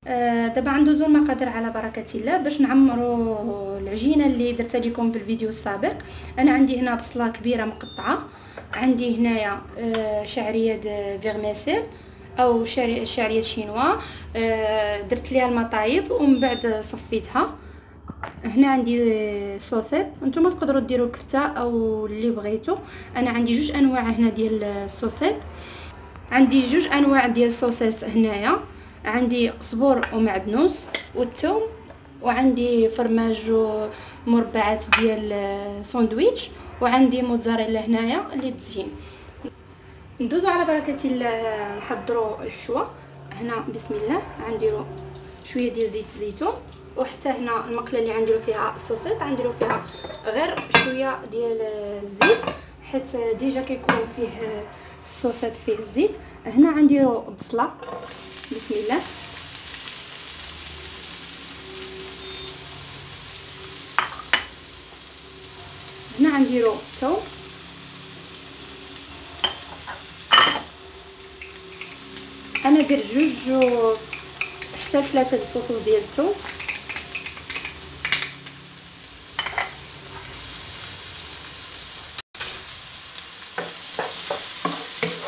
دابا غندوزو المقادير على بركه الله باش نعمروا العجينه اللي درتها لكم في الفيديو السابق. انا عندي هنا بصله كبيره مقطعه، عندي هنايا شعريه فيرميسيل او شعريه شينوا، درت ليها المطايب ومن بعد صفيتها. هنا عندي صوصيط، نتوما تقدروا ديروا كفته او اللي بغيتو. انا عندي جوج انواع هنا ديال الصوصيط، عندي جوج انواع ديال الصوصيص هنايا، عندي قزبور ومعدنوس والثوم، وعندي فرماج مربعات ديال ساندويتش، وعندي موتزاريلا هنايا للتزيين. ندوزو على بركه الله نحضروا الحشوه. هنا بسم الله غنديروا شويه ديال زيت الزيتون، وحتى هنا المقله اللي غنديروا فيها الصوصيط غنديروا فيها غير شويه ديال الزيت، حيت ديجا كيكون فيه الصوصيط فيه الزيت. هنا غنديروا بصله بسم الله، هنا غنديروا الثوم، انا درت جوج حتى 3 الفصوص ديال الثوم.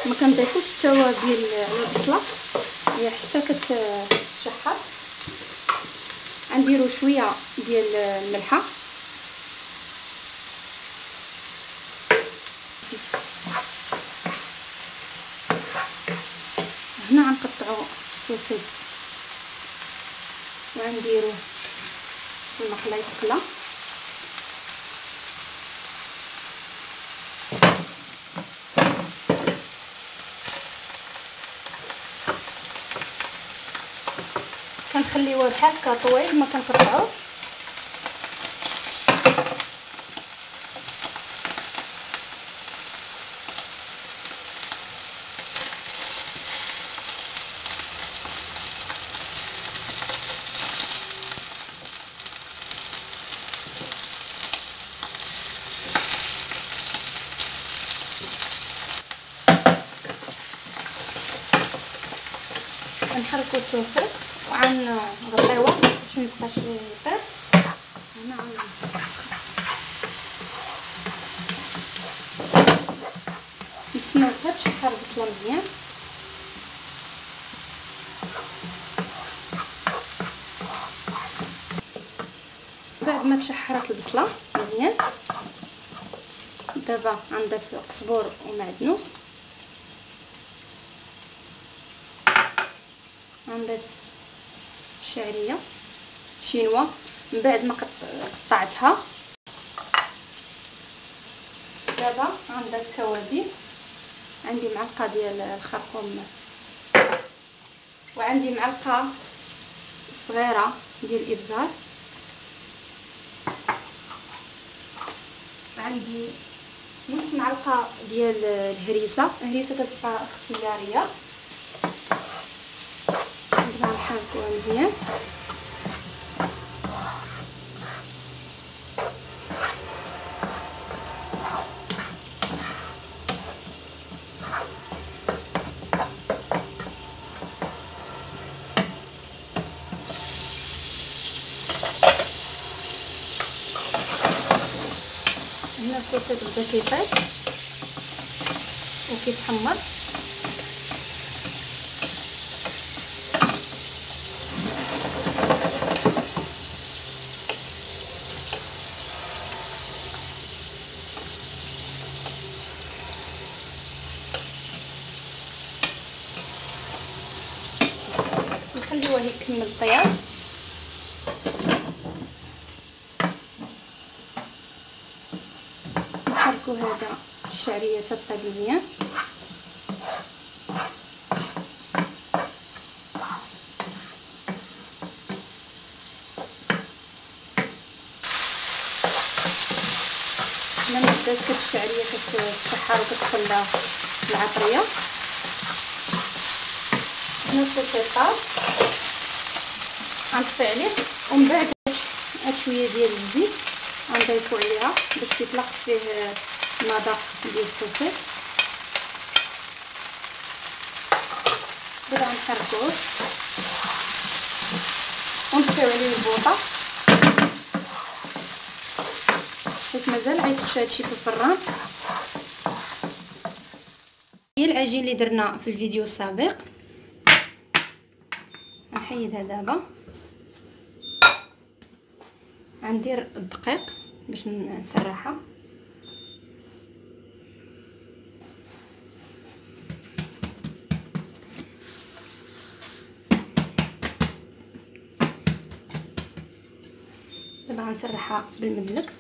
ما كنضيفوش التوابل على البصله هي حتى كتشحر. غنديروا شويه ديال الملحه، هنا غنقطعوا السوسيط وغنديروه في المقله يتقلى. كنخليوه بحال هكا طويل ما كنقطعوش. غنحركوا السوسيط وغنغطيوه باش ميبقاش يطير. هنا نتسناو حتى تشحر البصله مزيان. بعد ما تشحرات البصله مزيان دابا غنضيف قزبور ومعدنوس، غنضيف شعريه شينوا من بعد ما قطعتها. دابا غنضيف التوابل، عندي معلقه ديال الخرقوم وعندي معلقه صغيره ديال الابزار، عندي نص معلقه ديال الهريسه كتبقى اختياريه. دابا غنحركوها مزيان. هنا الصوصيط بدا كيطيب وكيتحمر. نخليوه يكمل الطياب. نحركو هذا الشعريه تطيب مزيان. لما بدات الشعريه كتشحر وكتدخل العطريه. هنا الصوصيطات غنطفي عليه ومن بعد هاد شويه ديال الزيت غنضيفو عليها باش يطلق فيه المذاق ديال الصوصيط. دابا غنحركوه ونطفيو عليه البوطه حيت مازال غيتخشى هادشي في الفران. هي العجين اللي درنا في الفيديو السابق. نحيدها دابا. غندير الدقيق باش نسرحها. دابا غنسرحها بالمدلك.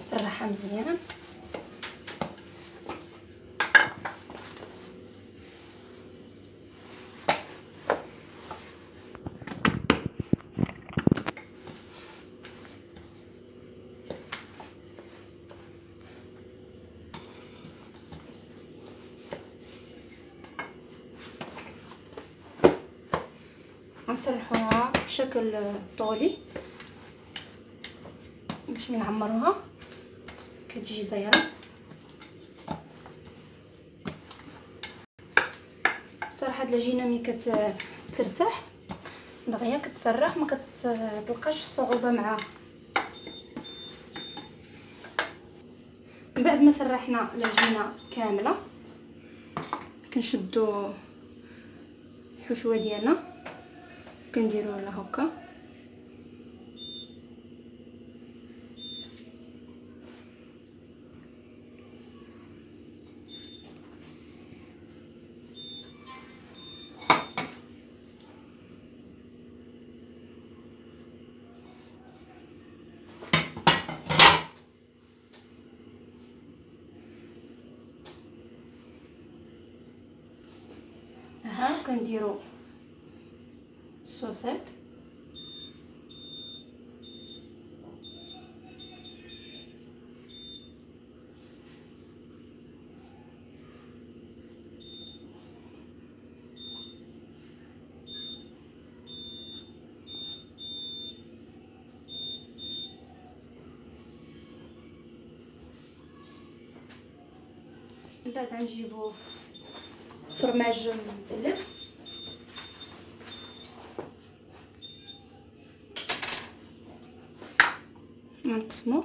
نسرحها مزيان. غنسرحوها بشكل طولي باش نعمروها كتجي دايره. صراحه هاد العجينه ملي كترتاح دغيا كتسرح ما كتلقاش الصعوبه معاها. من بعد ما سرحنا العجينه كامله كنشدو الحشوه ديالنا كنديرو لها هكا. ها كنديرو الصوصات. من بعد غنجيبو فرماج متلف نقسمو.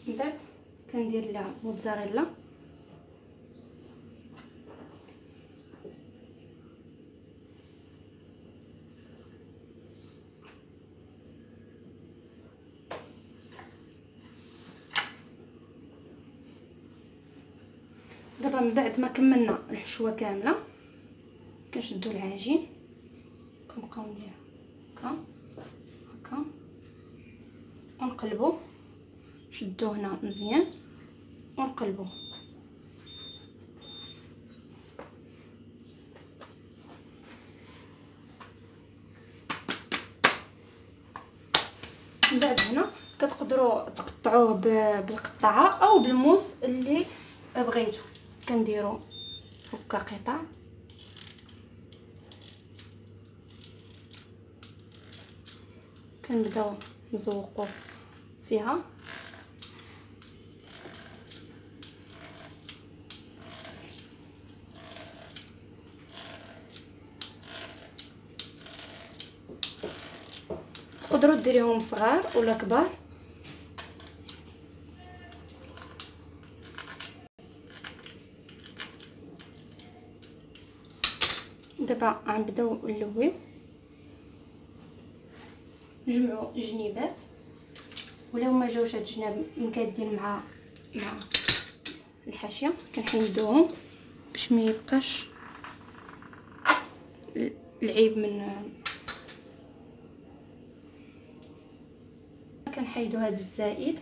من بعد كندير لها موتزاريلا. دابا من بعد ما كملنا الحشوه كامله كنشدو العجين كنبقاو ندير هكا هكا ونقلبو. شدو هنا مزيان ونقلبو. من بعد هنا كتقدروا تقطعوه بالقطعه او بالموس اللي بغيتو. كنديروا هكا قطع كنبداو نزوقو فيها. تقدروا ديريهم صغار ولا كبار. دابا غنبداو نلويو. نجمعوا الجنيبات، ولا ما جاوش هاد الجناب مكادين مع الحاشيه كنحيدوهم باش ما يبقاش العيب من. كنحيدو هاد الزائد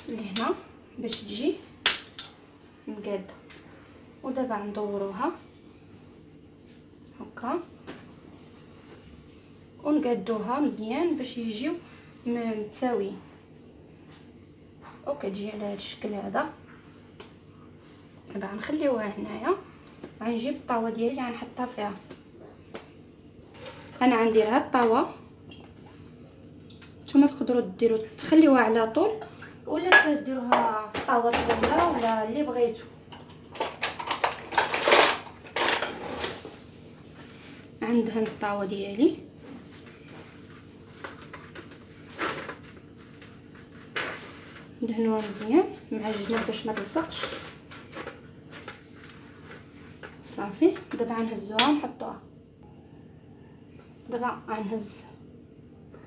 اللي هنا باش تجي مقاده، ودابا ندوروها هكا ونقادوها مزيان باش يجيو متساويين. وكتجي على هذا الشكل هذا. دابا غنخليوها هنايا، غنجيب الطاوه ديالي غنحطها فيها. انا غندير هاد الطاوه، نتوما تقدروا ديروا تخليوها على طول ولا ديروها في طاوه صغيره ولا اللي بغيتو. عندها الطاوه ديالي ندهنوها مزيان مع الجناب باش ما تلصقش. صافي دابا غنهزوها ونحطوها. دابا غنهز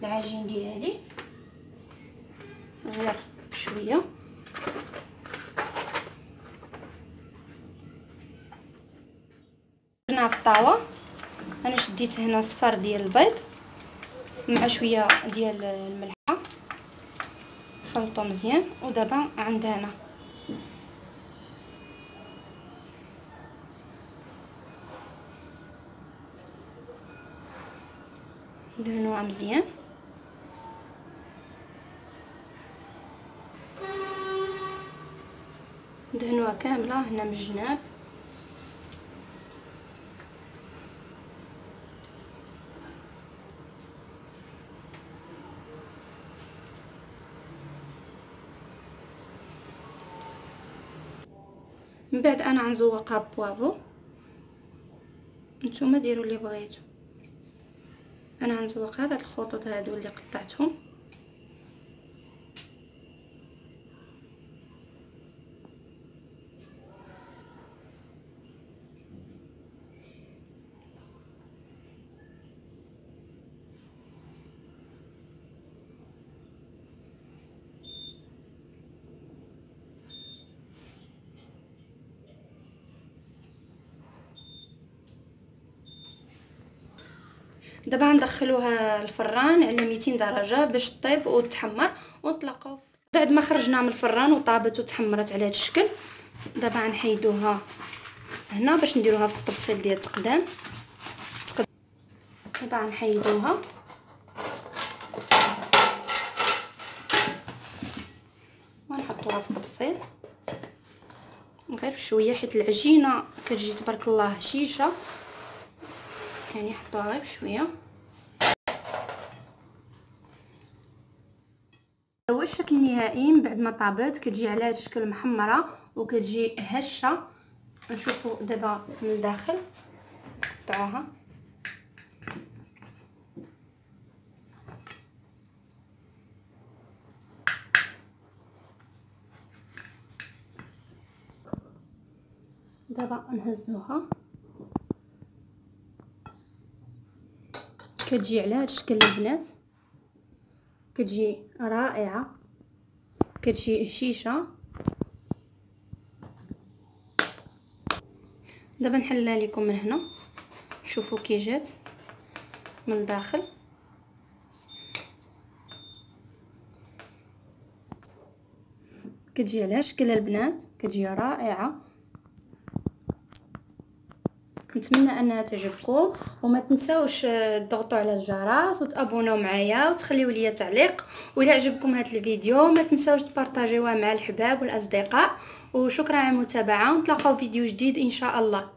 العجين ديالي غير شويه، درنا في الطاوه. انا شديت هنا صفار ديال البيض مع شويه ديال الملحه، خلطو مزيان. ودابا عندنا ندهنوها مزيان. ندهنوها كامله هنا من الجناب. من بعد انا غنزوقها ببوافو، نتوما ديروا اللي بغيتو. انا غنزوقها بهاد الخطوط هادو اللي قطعتهم. دابا غندخلوها الفران على 200 درجه باش طيب وتحمر ونطلقوا. بعد ما خرجناها من الفران وطابت وتحمرت على هذا الشكل، دابا غنحيدوها هنا باش نديروها في الطبسيل ديال التقدام. دابا غنحيدوها ونحطوها في الطبسيل غير بشويه، حيت العجينه كتجي تبارك الله هشيشه، يعني حطوها غير بشويه. هو الشكل النهائي من بعد ما طابت، كتجي على هذا الشكل محمره وكتجي هشه. نشوفوا دابا من الداخل. نقطعوها دابا نهزوها. كتجي على هذا الشكل البنات، كتجي رائعه، كتجي هشيشه. دابا نحلها لكم من هنا، شوفوا كي جات من الداخل. كتجي على شكل البنات، كتجي رائعه. نتمنى انها تعجبكم، وما تنساوش تضغطوا على الجرس وتابوناو معايا وتخليوا لي تعليق. وإلا عجبكم هذا الفيديو ما تنساوش تبارطاجيوه مع الحباب والاصدقاء. وشكرا على المتابعه، ونتلاقاو في فيديو جديد ان شاء الله.